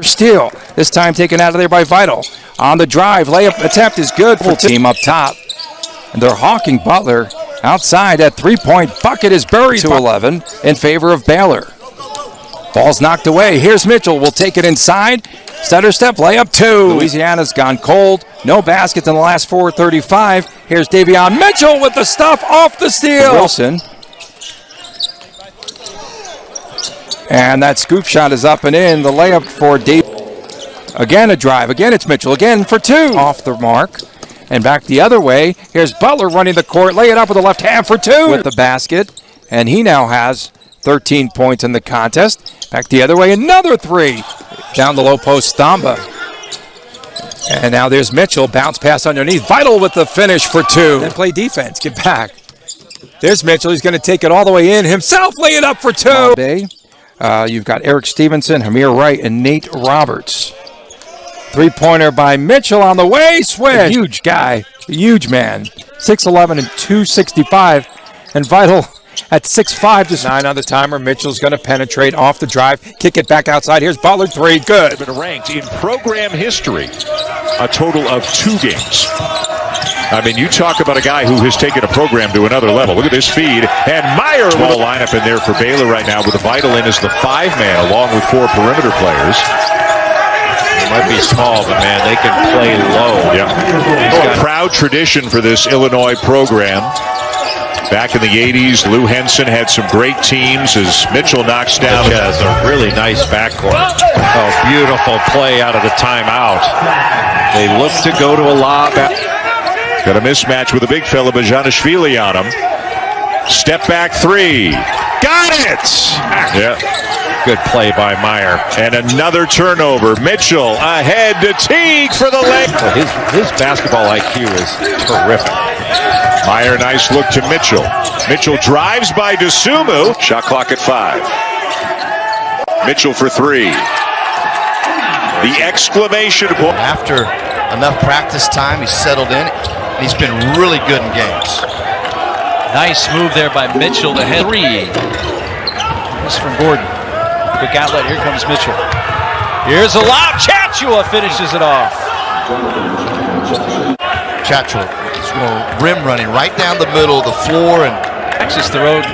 Steal, this time taken out of there by Vital. On the drive, layup attempt is good for team up top. And they're hawking Butler outside. That three-point bucket is buried to 11 in favor of Baylor. Ball's knocked away. Here's Mitchell. Will take it inside. Stutter step, layup two. Louisiana's gone cold. No baskets in the last 4:35. Here's Davion Mitchell with the stuff off the steal. Wilson. And that scoop shot is up and in. The layup for Dave. Again a drive. Again it's Mitchell. Again for two. Off the mark. And back the other way. Here's Butler running the court. Lay it up with the left hand for two. With the basket. And he now has 13 points in the contest. Back the other way. Another three. Down the low post, Thamba. And now there's Mitchell. Bounce pass underneath. Vital with the finish for two. Then play defense. Get back. There's Mitchell. He's going to take it all the way in himself. Lay it up for two. You've got Eric Stevenson, Hamir Wright, and Nate Roberts. Three-pointer by Mitchell on the way. Switch. A huge guy. A huge man. 6'11 and 265. And Vital at 6'5 to 9 on the timer. Mitchell's going to penetrate off the drive. Kick it back outside. Here's Butler. Three. Good. Been ranked in program history a total of 2 games. I mean, you talk about a guy who has taken a program to another level. Look at this feed. And Meyer with a lineup in there for Baylor right now with Vital in as the 5-man along with 4 perimeter players. They might be small, but man, they can play low. Yeah. Proud tradition for this Illinois program. Back in the 80s, Lou Henson had some great teams as Mitchell knocks down. Has a really nice backcourt. Oh, beautiful play out of the timeout. They look to go to a lob. Got a mismatch with a big fella, Bajanishvili on him. Step back three. Got it! Yeah. Good play by Meyer. And another turnover. Mitchell ahead to Teague for the leg. His basketball IQ is terrific. Meyer, nice look to Mitchell. Mitchell drives by DeSumo. Shot clock at 5. Mitchell for 3. The exclamation point. After enough practice time, he's settled in. He's been really good in games. Nice move there by Mitchell to hit 3. This is from Gordon. Quick outlet. Here comes Mitchell. Here's a lob. Chachua finishes it off. Chachua is going rim running right down the middle of the floor. And Access the road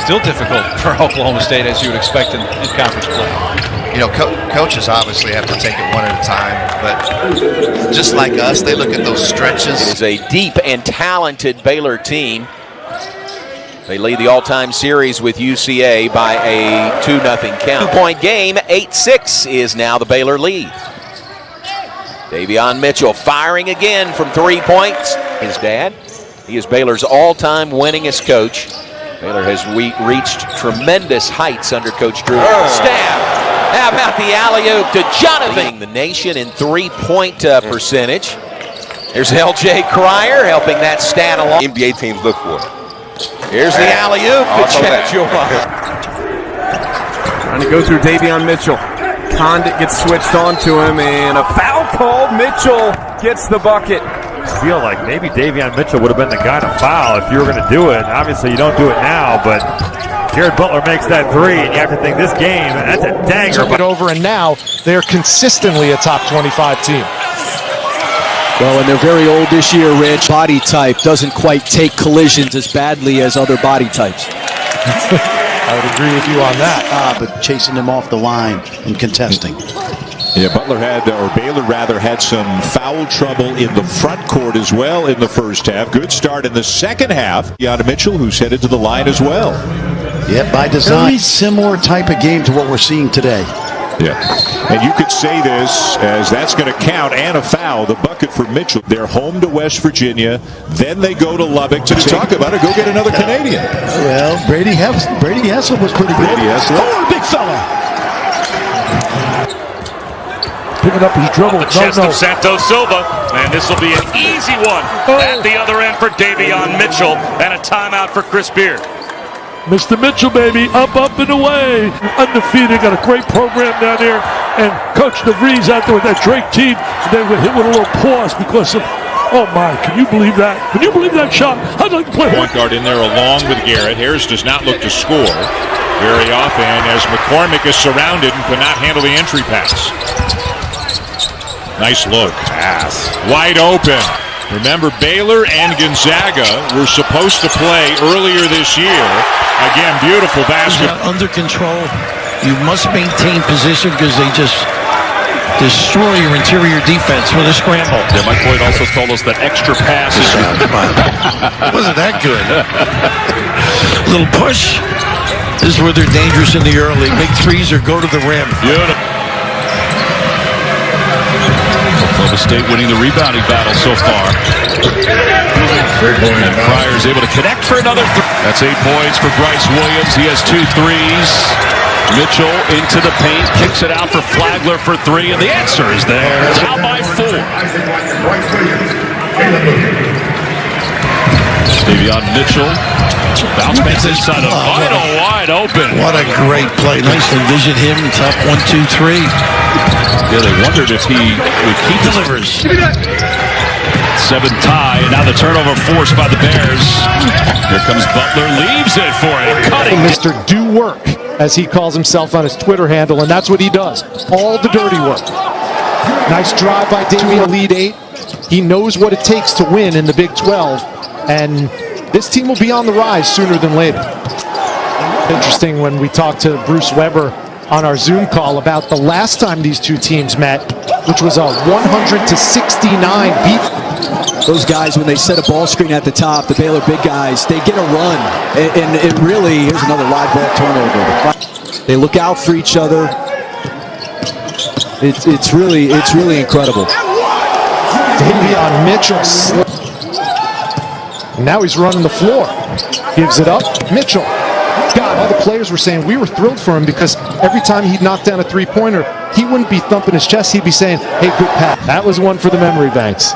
still difficult for Oklahoma State, as you would expect in conference play. You know, coaches obviously have to take it one at a time, but just like us, they look at those stretches. It is a deep and talented Baylor team. They lead the all-time series with UCA by a 2-0 count. 2-point game, 8-6 is now the Baylor lead. Davion Mitchell firing again from 3 points. His dad, he is Baylor's all-time winningest coach. Baylor has reached tremendous heights under Coach Drew. Stab. How about the alley-oop to Jonathan? The nation in three-point percentage. Here's L.J. Cryer helping that stat along. NBA teams look for. Here's the alley-oop to Chachua. Trying to go through Davion Mitchell. Condit gets switched on to him, and a foul called. Mitchell gets the bucket. I feel like maybe Davion Mitchell would have been the guy to foul if you were going to do it. Obviously, you don't do it now, but Jared Butler makes that 3, and you have to think this game, that's a dagger. Took it over, and now they're consistently a top 25 team. Well, and they're very old this year, Rich. Body type doesn't quite take collisions as badly as other body types. I would agree with you on that. But chasing them off the line and contesting. Yeah, Baylor rather had some foul trouble in the front court as well in the first half. Good start in the second half. Davion Mitchell, who's headed to the line as well. Yeah, by design. Very similar type of game to what we're seeing today. Yeah, and you could say this as that's going to count and a foul. The bucket for Mitchell. They're home to West Virginia. Then they go to Lubbock to talk about it. Go get another Canadian. Well, Brady Hessel was pretty good. Oh, big fella. Picking up his dribble. The chest of Santos Silva, and this will be an easy one at the other end for Davion Mitchell, and a timeout for Chris Beard. Mr. Mitchell, baby, up and away. Undefeated, got a great program down there. And Coach DeVries out there with that Drake team, and then we hit with a little pause because of, oh my, can you believe that? Can you believe that shot? I'd like to play point guard in there along with Garrett. Harris does not look to score. very often as McCormick is surrounded and could not handle the entry pass. Nice look. Pass. Wide open. Remember, Baylor and Gonzaga were supposed to play earlier this year. Again, beautiful basket. Under control. You must maintain position because they just destroy your interior defense with a scramble. Yeah, Mike Boyd also told us that extra passes. Wasn't that good? Little push. This is where they're dangerous in the early. Big threes or go to the rim. Beautiful. Oklahoma State winning the rebounding battle so far. And Pryor's able to connect for another. That's 8 points for Bryce Williams. He has 2 threes. Mitchell into the paint, kicks it out for Flagler for 3, and the answer is there. Down by 4. Davion Mitchell. Bounce makes this side of Vital wide open. What a great play. Nice to envision him top 1, 2, 3. Yeah, they wondered if he would keep delivers. 7 tie, and now the turnover forced by the Bears. Here comes Butler, leaves it for him. Cutting. Mr. Do Work, as he calls himself on his Twitter handle, and that's what he does. All the dirty work. Nice drive by Davion, lead 8. He knows what it takes to win in the Big 12, and this team will be on the rise sooner than later. Interesting when we talked to Bruce Weber on our Zoom call about the last time these two teams met, which was a 100-69 beat. Those guys, when they set a ball screen at the top, the Baylor big guys, they get a run. And it really, here's another live ball turnover. They look out for each other. It's really incredible. Davion Mitchell. Now he's running the floor. Gives it up. Mitchell. God, all the players were saying we were thrilled for him because every time he'd knock down a three-pointer, he wouldn't be thumping his chest. He'd be saying, hey, good pass. That was one for the memory banks.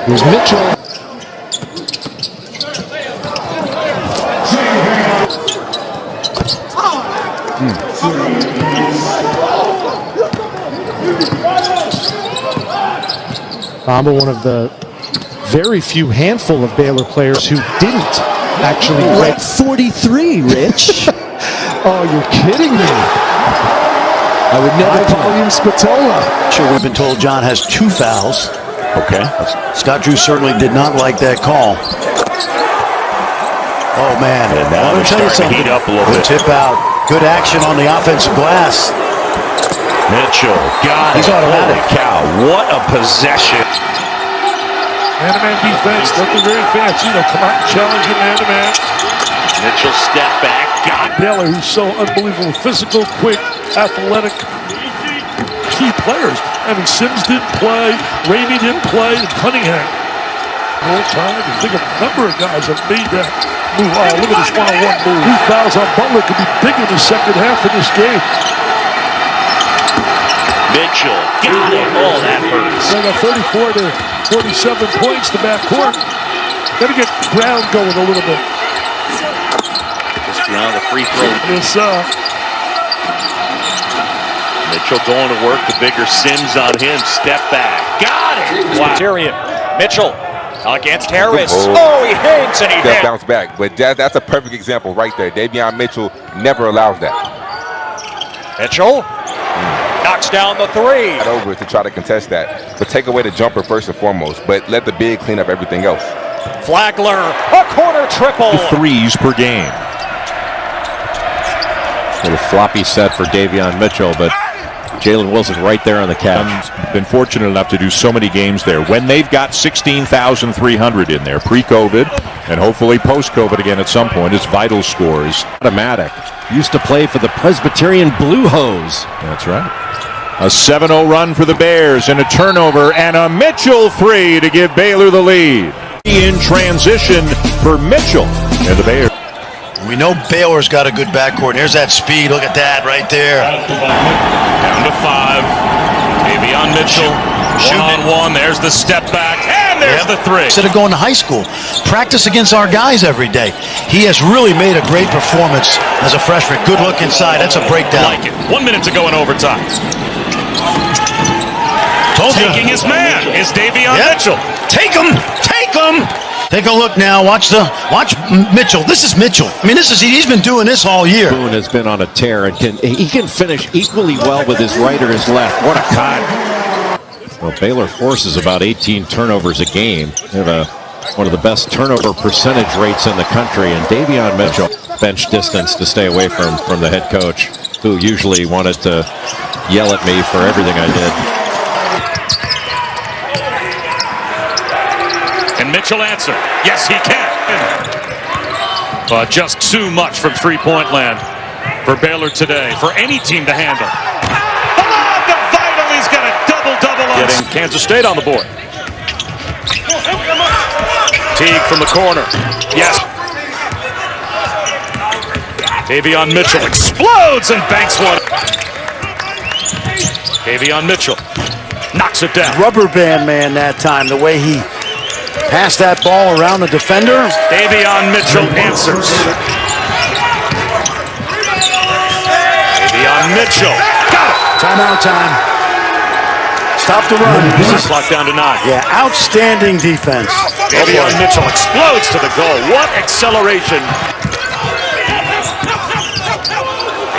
Here's Mitchell. Bamba, one of the very few handful of Baylor players who didn't actually break 43, Rich. Oh, you're kidding me. I would never Volume Spatola. Sure, we've been told John has 2 fouls. Okay. Scott Drew certainly did not like that call. Oh, man. And now they're starting to heat up a little bit. Tip out. Good action on the offensive glass. Mitchell got it. He's automatic. Holy cow, what a possession. Man-to-man defense, nothing very fancy. They'll come out and challenge you man-to-man. Mitchell step back, got it. Baylor, who's so unbelievable, physical, quick, athletic, key players. I mean, Sims didn't play, Ramey didn't play, and Cunningham. More time. I think a number of guys have made that move. Oh, look at this one-on-one move. 2 fouls on Butler could be big in the second half of this game. Mitchell got it. Oh, that hurts. They got 34 to 47 points to backcourt. Got to get Brown going a little bit. Just beyond the free throw. Yes, Mitchell going to work. The bigger Sims on him. Step back. Got it. Wow. Mitchell against Harris. Oh, he hangs and he hits. Bounce back. But that's a perfect example right there. Davion Mitchell never allows that. Mitchell knocks down the 3. Over to try to contest that. But take away the jumper first and foremost. But let the big clean up everything else. Flagler, a corner triple. 3s per game. A little floppy set for Davion Mitchell, but Jalen Wilson right there on the catch. Been fortunate enough to do so many games there. When they've got 16,300 in there, pre-COVID, and hopefully post-COVID again at some point, it's vital scores. Automatic. Used to play for the Presbyterian Blue Hose. That's right. A 7-0 run for the Bears and a turnover and a Mitchell 3 to give Baylor the lead. In transition for Mitchell and the Bears. We know Baylor's got a good backcourt. Here's that speed. Look at that right there. Down to 5. Davion Mitchell, one-on-one. There's the step back, and there's the 3. Instead of going to high school, practice against our guys every day. He has really made a great performance as a freshman. Good look inside. That's a breakdown. Like it. 1 minute to go in overtime. Taking his man is Davion Mitchell. Take him! Take him! Take a look now. Watch Mitchell. This is Mitchell. I mean, he's been doing this all year. Boone has been on a tear and he can finish equally well with his right or his left. What a cut. Well, Baylor forces about 18 turnovers a game. They have one of the best turnover percentage rates in the country. And Davion Mitchell, bench distance to stay away from the head coach, who usually wanted to yell at me for everything I did. And Mitchell answer. Yes, he can. But just too much from three-point land for Baylor today, for any team to handle. Along the vital, he's got a double-double on. Getting Kansas State on the board. Teague from the corner. Yes. Davion Mitchell explodes and banks one. Davion Mitchell knocks it down. Rubber band man that time, the way he passed that ball around the defender. Davion Mitchell answers. Davion Mitchell. Got it. Timeout time. Stop the run. This is locked down to 9. Yeah, outstanding defense. Davion Mitchell explodes to the goal. What acceleration.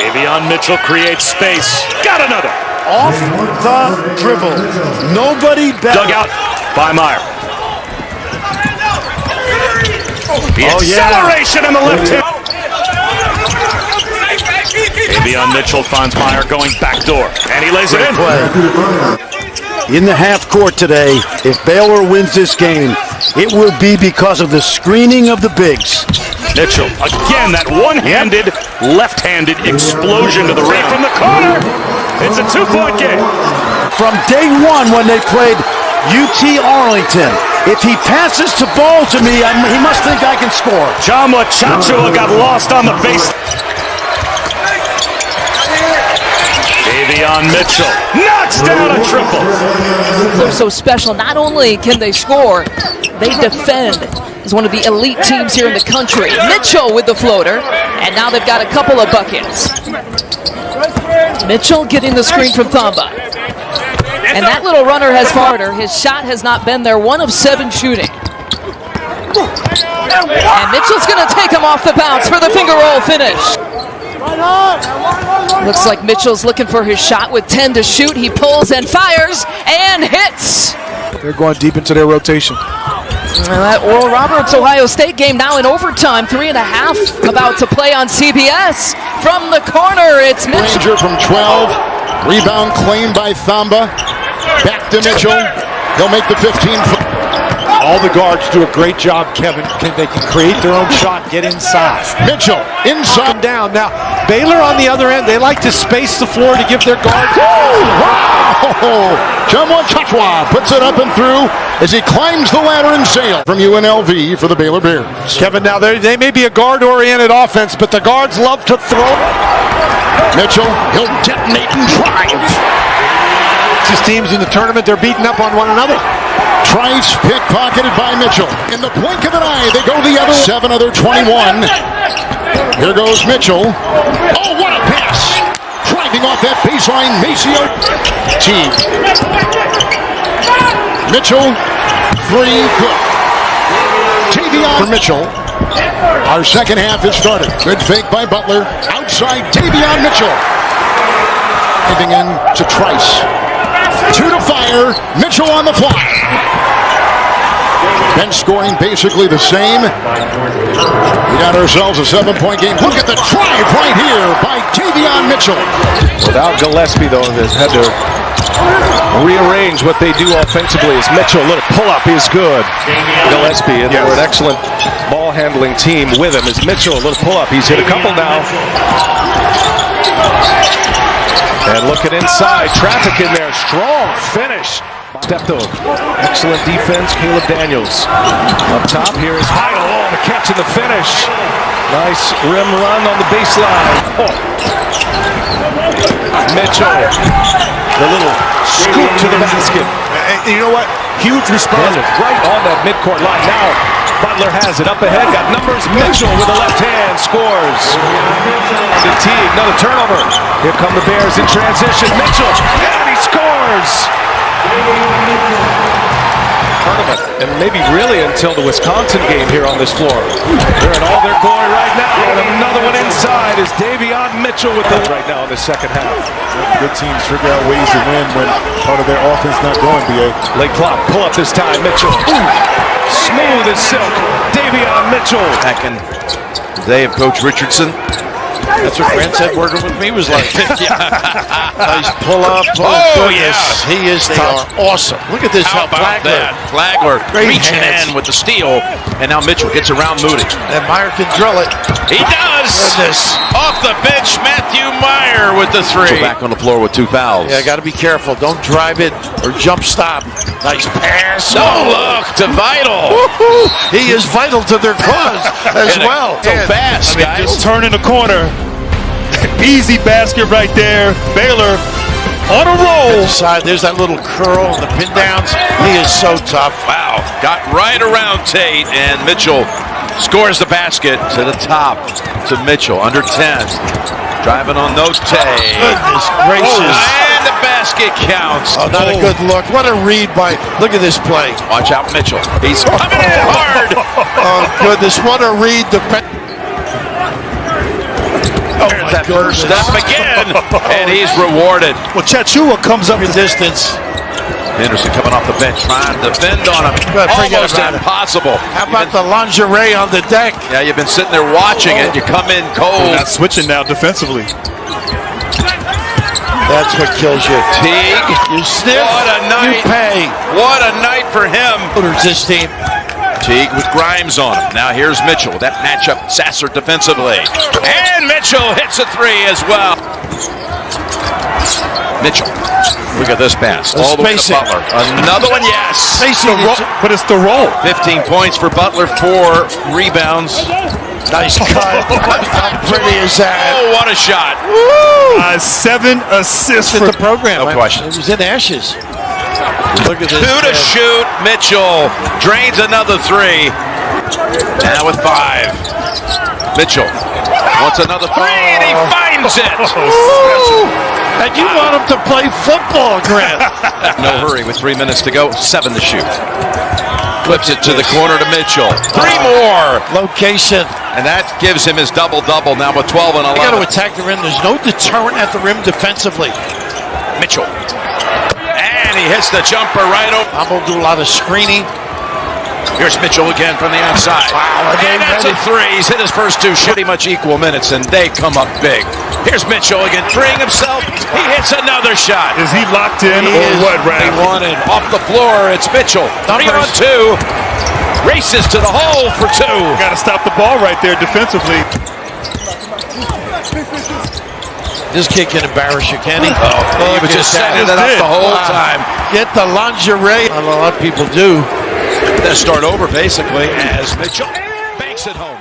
Davion Mitchell creates space. Got another. Off the dribble. Nobody better. Dug out by Meyer. The acceleration in the left hip. Davion Mitchell finds Meyer going back door. And he lays it in. In the half court today, if Baylor wins this game, it will be because of the screening of the bigs. Mitchell, again, that one-handed, left-handed explosion to the rim from the corner. It's a 2-point game. From day one when they played UT Arlington, if he passes the ball to me, he must think I can score. Jamwa Chachua got lost on the base. Davion Mitchell knocks down a triple. They're so special. Not only can they score, they defend. As one of the elite teams here in the country. Mitchell with the floater, and now they've got a couple of buckets. Mitchell getting the screen from Thamba. And that little runner has farther. His shot has not been there. 1 of 7 shooting. And Mitchell's going to take him off the bounce for the finger roll finish. Looks like Mitchell's looking for his shot with 10 to shoot. He pulls and fires and hits. They're going deep into their rotation. That Oral Roberts Ohio State game now in overtime. 3.5 about to play on CBS. From the corner, it's Mitchell. Ranger from 12. Rebound claimed by Thamba. Back to Mitchell. He'll make the 15. All the guards do a great job, Kevin. They can create their own shot, get inside. Mitchell inside. Down. Now, Baylor on the other end, they like to space the floor to give their guards. Wow! Jamwa Chachua puts it up and through as he climbs the ladder and sails from UNLV for the Baylor Bears. Kevin, now they may be a guard-oriented offense, but the guards love to throw. Mitchell, he'll detonate and drive. These teams in the tournament, they're beating up on one another. Trice pickpocketed by Mitchell. In the blink of an eye, they go the other 7 other 21. Here goes Mitchell. Oh, what a pass! Driving off that baseline, Maceo. Teague. Mitchell, 3, good. Davion for Mitchell. Our second half has started. Good fake by Butler. Outside, Davion Mitchell. Giving in to Trice. 2 to fire. Mitchell on the fly. Bench scoring basically the same. We got ourselves a 7-point game. Look at the drive right here by Davion Mitchell. Without Gillespie, though, they've had to rearrange what they do offensively. As Mitchell, a little pull-up is good. Gillespie, and they're an excellent ball-handling team with him. As Mitchell, a little pull-up. He's hit a couple now. And looking inside, traffic in there, strong finish. Stepped over. Excellent defense, Caleb Daniels. Up top here is Heidel. Oh, the catch and the finish. Nice rim run on the baseline. Oh. Mitchell, the little scoop to the basket. You know what? Huge response. Right on that midcourt line. Now Butler has it up ahead. Got numbers. Mitchell with the left hand scores. Teague, another turnover. Here come the Bears in transition. Mitchell, and he scores. tournament, and maybe really until the Wisconsin game here on this floor. They're in all their glory right now, and another one inside is Davion Mitchell with the right now in the second half. Good teams figure out ways to win when part of their offense not going, B.A. Late clock, pull up this time, Mitchell. Smooth as silk, Davion Mitchell. Back in the day of Coach Richardson. That's what Grant said working with me was like. Nice pull up. Oh, goodness. yeah. They are awesome. Look at this. How about that? Flagler reaching in with the steal, and now Mitchell gets around Moody. And Meyer can drill it. He does! Goodness. Off the bench, Matthew Meyer with the three. So back on the floor with 2 fouls. Yeah, got to be careful. Don't drive it or jump stop. Nice pass. No look to Vital. He is vital to their cause as well. So fast, guys. Just turn in the corner. Easy basket right there. Baylor on a roll. There's that little curl and the pin downs. He is so tough. Wow. Got right around Tate, and Mitchell scores the basket. To the top to Mitchell, under 10. Driving on those Tate. Goodness gracious. And the basket counts. Oh, not a good look. What a read by, look at this play. Watch out, Mitchell. He's coming in hard. Oh, goodness. What a read. There's that first step again, and he's rewarded. Well, Chachua comes up in distance. Henderson coming off the bench, trying to defend on him. Almost impossible. How about the lingerie on the deck? Yeah, you've been sitting there watching it. You come in cold. Not switching now defensively. That's what kills you. Teague. You sniff. What a night. You pay. What a night for him. This team. Teague with Grimes on him. Now here's Mitchell. That matchup, Sasser defensively. And Mitchell hits a three as well. Mitchell. Look at this pass. All the way to Butler. Another one, yes. But it's the roll. 15 points for Butler, 4 rebounds. Nice cut. How pretty is that? Oh, what a shot. 7 assists for the program. No question. It was in ashes. Look at this. 2 to shoot. Mitchell drains another 3. Now with 5. Mitchell wants another 3, and he finds it. And you want him to play football, Grant. No hurry with 3 minutes to go. 7 to shoot. Flips it to the corner to Mitchell. 3 more. Location. And that gives him his double-double now with 12 and 11. You got to attack the rim. There's no deterrent at the rim defensively. Mitchell. And he hits the jumper right over. I'm going to do a lot of screening. Here's Mitchell again from the outside. Wow, and that's a 3. He's hit his first 2 pretty much equal minutes, and they come up big. Here's Mitchell again, freeing himself. He hits another shot. Is he locked in or what, Raph? They want it. Off the floor, it's Mitchell. 3 on 2. Races to the hole for 2. Got to stop the ball right there defensively. This kid can embarrass you, can he? He was just setting it up the whole time. Get the lingerie. A lot of people do. They start over basically as Mitchell banks it home.